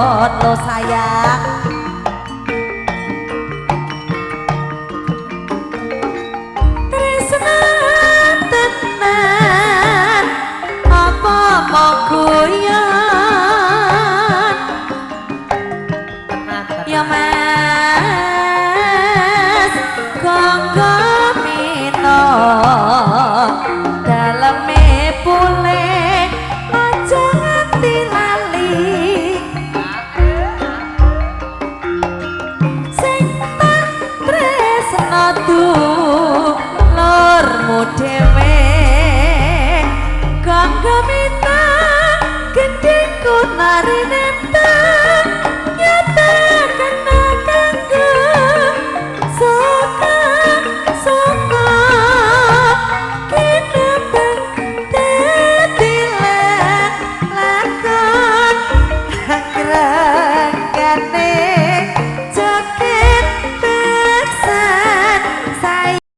lo sayang tresna tenan apa mau goyang ya mas konggo mino daleme pule aja nganti lali sing tak tresna dulurmu dhewe kanggo mino gedheku narine Gane